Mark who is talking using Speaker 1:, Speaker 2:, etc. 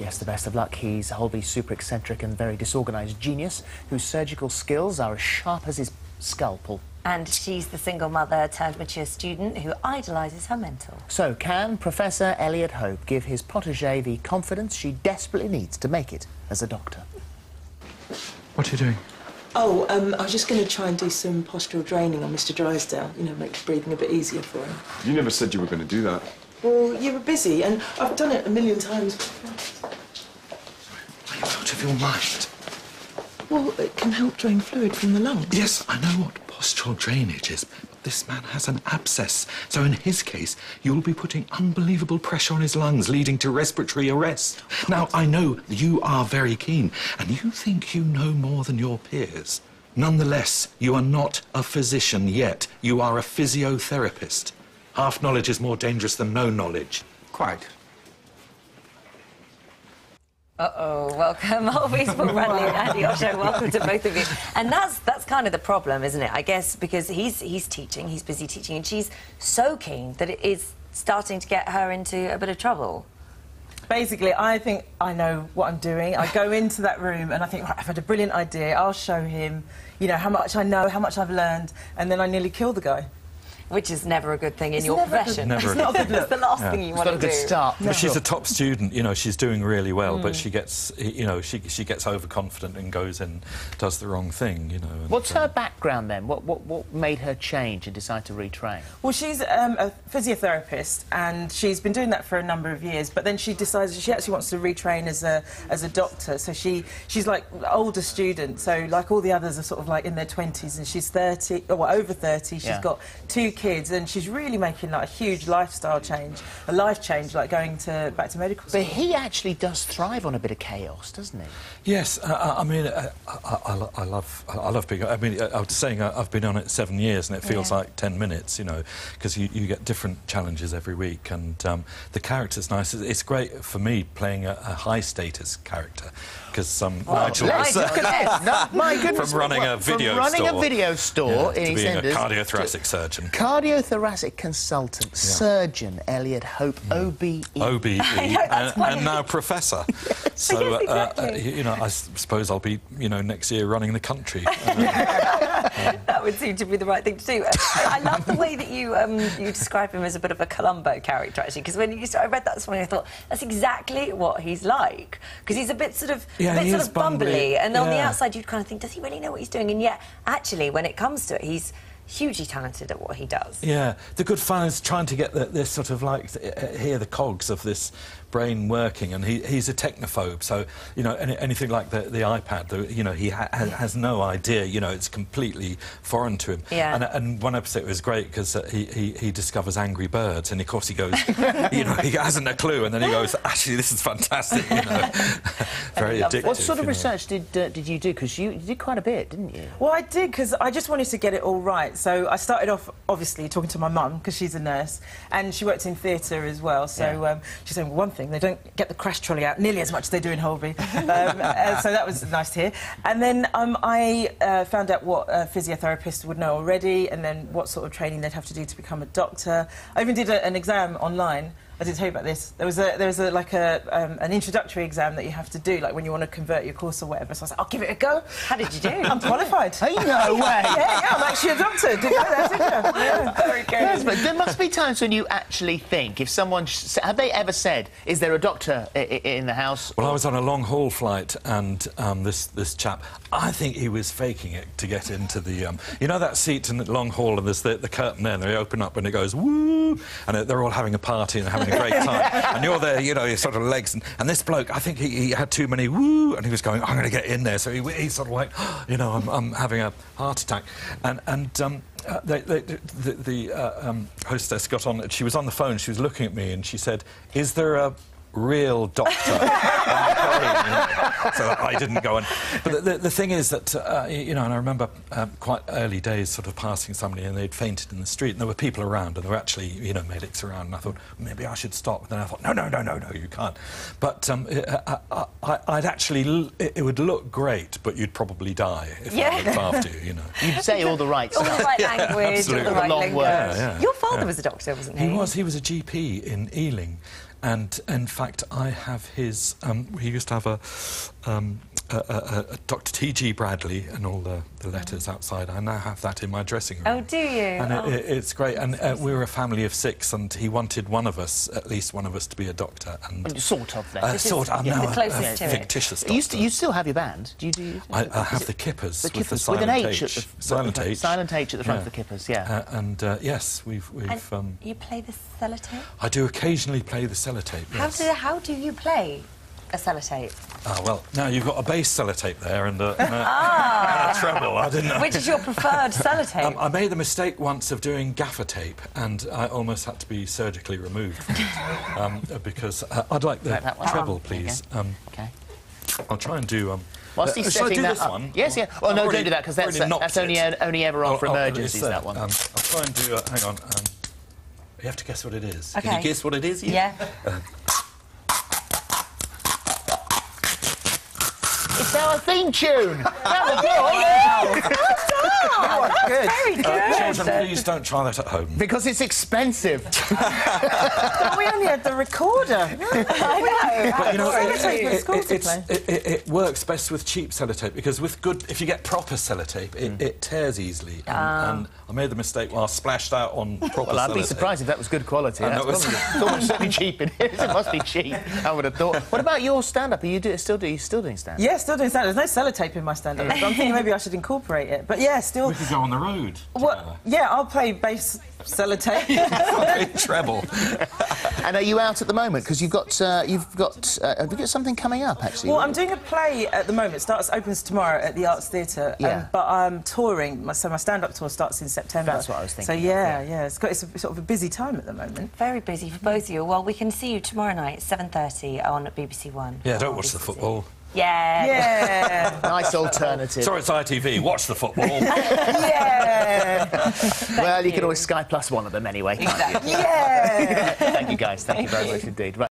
Speaker 1: Yes, the best of luck. He's Holby's super eccentric and very disorganised genius whose surgical skills are as sharp as his scalpel.
Speaker 2: And she's the single mother turned mature student who idolises her mentor.
Speaker 1: So, can Professor Elliot Hope give his protégée the confidence she desperately needs to make it as a doctor?
Speaker 3: What are you doing?
Speaker 4: Oh, I was just going to try and do some postural draining on Mr. Drysdale, you know, make breathing a bit easier for him.
Speaker 5: You never said you were going to do that.
Speaker 4: Well, you were busy, and I've done it a million times before.
Speaker 3: Are you out of your mind?
Speaker 4: Well, it can help drain fluid from the lungs.
Speaker 3: Yes, I know what postural drainage is, but this man has an abscess. So in his case, you'll be putting unbelievable pressure on his lungs, leading to respiratory arrest. Now, I know you are very keen, and you think you know more than your peers. Nonetheless, you are not a physician yet. You are a physiotherapist. Half knowledge is more dangerous than no knowledge.
Speaker 5: Quite.
Speaker 2: Uh-oh, welcome, Holby's for Bradley Andi Osho. Welcome to both of you. And that's kind of the problem, isn't it? I guess because he's teaching, he's busy teaching, and she's so keen that it is starting to get her into a bit of trouble.
Speaker 6: Basically, I think I know what I'm doing. I go into that room and I think, right, I've had a brilliant idea. I'll show him, you know, how much I know, how much I've learned, and then I nearly kill the guy.
Speaker 2: Which is never a good thing in your profession.
Speaker 6: It's not a good look.
Speaker 2: It's the last thing you want to do.
Speaker 1: It's not a good start.
Speaker 3: But she's a top student, you know, she's doing really well, but she gets, you know, she gets overconfident and goes in, does the wrong thing, you know. And,
Speaker 1: What's her background then? What made her change and decide to retrain?
Speaker 6: Well, she's a physiotherapist, and she's been doing that for a number of years, but then she decides she actually wants to retrain as a doctor. So she's like older student, so like all the others are sort of like in their 20s, and she's 30, or well, over 30. She's got 2 kids, and she's really making like a huge lifestyle change, a life change, like going back to medical school.
Speaker 1: But he actually does thrive on a bit of chaos, doesn't he?
Speaker 3: Yes, I mean, I love being. I mean, I was saying I've been on it 7 years, and it feels like 10 minutes, you know, because you get different challenges every week, and the character's nice. It's great for me playing a high status character, because Nigel was
Speaker 1: my goodness,
Speaker 3: from running a video store
Speaker 1: in
Speaker 3: to being a
Speaker 1: EastEnders,
Speaker 3: cardiothoracic surgeon.
Speaker 1: Cardiothoracic consultant, surgeon, Elliot Hope, OBE.
Speaker 3: OBE, and now professor.
Speaker 2: Yes.
Speaker 3: So,
Speaker 2: yes, exactly.
Speaker 3: you know, I suppose I'll be, you know, next year running the country.
Speaker 2: That would seem to be the right thing to do. I love the way that you describe him as a bit of a Columbo character, actually, because when I read that this morning, I thought, that's exactly what he's like. Because he's a bit sort of, bumbly, and on the outside you'd kind of think, does he really know what he's doing? And yet, actually, when it comes to it, he's hugely talented at what he does.
Speaker 3: Yeah, the good fun is trying to get this sort of like hear the cogs of this brain working, and he's a technophobe, so you know anything like the iPad, you know, he has no idea, you know, it's completely foreign to him.
Speaker 2: Yeah.
Speaker 3: And one episode was great because he discovers Angry Birds, and of course he goes, you know, he hasn't a clue, and then he goes, actually this is fantastic, you know. Very addictive.
Speaker 1: What sort of research did you do? Because you did quite a bit, didn't you?
Speaker 6: Well, I did, because I just wanted to get it all right. So I started off, obviously, talking to my mum, because she's a nurse, and she worked in theatre as well. So she said, well, one thing, they don't get the crash trolley out nearly as much as they do in Holby. So that was nice to hear. And then I found out what physiotherapists would know already, and then what sort of training they'd have to do to become a doctor. I even did an exam online. I didn't tell you about this. There was an introductory exam that you have to do, like when you want to convert your course or whatever. So I was like, I'll give it a go.
Speaker 2: How did you do?
Speaker 6: I'm qualified.
Speaker 1: Oh, no way.
Speaker 6: Yeah, I'm actually a doctor. Didn't know that, did you? Yeah, very good.
Speaker 1: Yes, but there must be times when you actually think, if someone... Have they ever said, is there a doctor in the house?
Speaker 3: Well, I was on a long-haul flight, and this chap, I think he was faking it to get into the... you know that seat in the long haul, and there's the curtain there, and they open up, and it goes, woo! And they're all having a party and having a great time. And you're there, you know, your sort of legs. And this bloke, I think he had too many woo, and he was going, I'm going to get in there. So he's sort of like, you know, I'm having a heart attack. And the hostess got on, she was on the phone, she was looking at me, and she said, is there a real doctor on the plane? So I didn't go on. But the thing is that, you know, and I remember quite early days sort of passing somebody and they'd fainted in the street, and there were people around, and there were actually, you know, medics around, and I thought, maybe I should stop. And then I thought, no, you can't. But I'd actually, it would look great, but you'd probably die if I looked after you, you know.
Speaker 1: You'd say all the right stuff.
Speaker 2: All the right language, all the right lingo.
Speaker 1: Long words.
Speaker 2: Your father was a doctor, wasn't he?
Speaker 3: He was a GP in Ealing. and in fact, I have his. He used to have a Dr. T.G. Bradley and all the letters outside. I now have that in my dressing room.
Speaker 2: Oh, do you?
Speaker 3: And it's great. And we were a family of 6, and he wanted at least one of us, to be a doctor. And
Speaker 1: sort of, then.
Speaker 3: sort of.
Speaker 2: the
Speaker 3: No,
Speaker 2: closest to it.
Speaker 3: fictitious doctor.
Speaker 1: You still have your band? Do you?
Speaker 3: I have the Kippers,
Speaker 1: The
Speaker 3: with the
Speaker 1: Kippers,
Speaker 3: silent
Speaker 1: with an H
Speaker 3: H.
Speaker 1: at the
Speaker 3: Silent H.
Speaker 1: Silent H at the front
Speaker 3: Yeah.
Speaker 1: of the Kippers, yeah.
Speaker 3: Yes, we've.
Speaker 2: And you play the sellotape?
Speaker 3: I do occasionally play the sellotape. Yes.
Speaker 2: How do you play a sellotape?
Speaker 3: Well, now you've got a bass sellotape there and a treble. I didn't know.
Speaker 2: Which is your preferred sellotape?
Speaker 3: I made the mistake once of doing gaffer tape, and I almost had to be surgically removed from it, because I'd like the
Speaker 1: that one.
Speaker 3: treble, please.
Speaker 1: Okay.
Speaker 3: I'll try and do.
Speaker 1: Whilst he's
Speaker 3: shall I
Speaker 1: setting
Speaker 3: do
Speaker 1: that
Speaker 3: this
Speaker 1: up?
Speaker 3: one?
Speaker 1: Yes, yeah. Well, no,
Speaker 3: I've
Speaker 1: don't do that, because that's
Speaker 3: already knocked
Speaker 1: only ever on for emergencies,
Speaker 3: it's there.
Speaker 1: that one.
Speaker 3: I'll try and do. Hang on. You have to guess what it is.
Speaker 2: Okay.
Speaker 3: Can you guess what it is?
Speaker 2: Yeah.
Speaker 1: It's our theme tune! That was good!
Speaker 2: Very good.
Speaker 3: Children, please don't try that at home.
Speaker 1: Because it's expensive.
Speaker 6: But we only had the recorder.
Speaker 2: I know.
Speaker 3: But, you know,
Speaker 6: Sellotape at school to play.
Speaker 3: it works best with cheap sellotape, because with if you get proper sellotape, it tears easily. And I made the mistake while I splashed out on proper
Speaker 1: Well, I'd be
Speaker 3: sellotape.
Speaker 1: surprised if that was good quality.
Speaker 3: And
Speaker 1: That's
Speaker 3: that was-
Speaker 1: probably almost certainly cheap. It is. It must be cheap. I would have thought. What about your stand-up? Are you still doing stand-up?
Speaker 6: Yeah, still doing stand-up. There's no sellotape in my stand-up, but I'm thinking maybe I should incorporate it. But yeah, still...
Speaker 3: We could go on the road.
Speaker 6: What? Yeah, I'll play bass sellotape.
Speaker 3: Treble.
Speaker 1: And are you out at the moment? Because have you got something coming up, actually?
Speaker 6: Well, I'm doing a play at the moment. Opens tomorrow at the Arts Theatre.
Speaker 1: Yeah.
Speaker 6: But I'm touring, so my stand-up tour starts in September.
Speaker 1: That's what I was thinking.
Speaker 6: So yeah. It's sort of a busy time at the moment.
Speaker 2: Very busy for both of you. Well, we can see you tomorrow night at 7:30 on BBC One.
Speaker 3: Yeah, don't watch the football.
Speaker 2: Yeah.
Speaker 6: Yeah.
Speaker 1: Nice alternative.
Speaker 3: Sorry, it's ITV. Watch the football.
Speaker 6: Yeah.
Speaker 1: Well, you can always Sky +1 of them anyway, can't you?
Speaker 2: Exactly.
Speaker 6: Yeah.
Speaker 1: Thank you, guys. Thank you very much indeed. Right.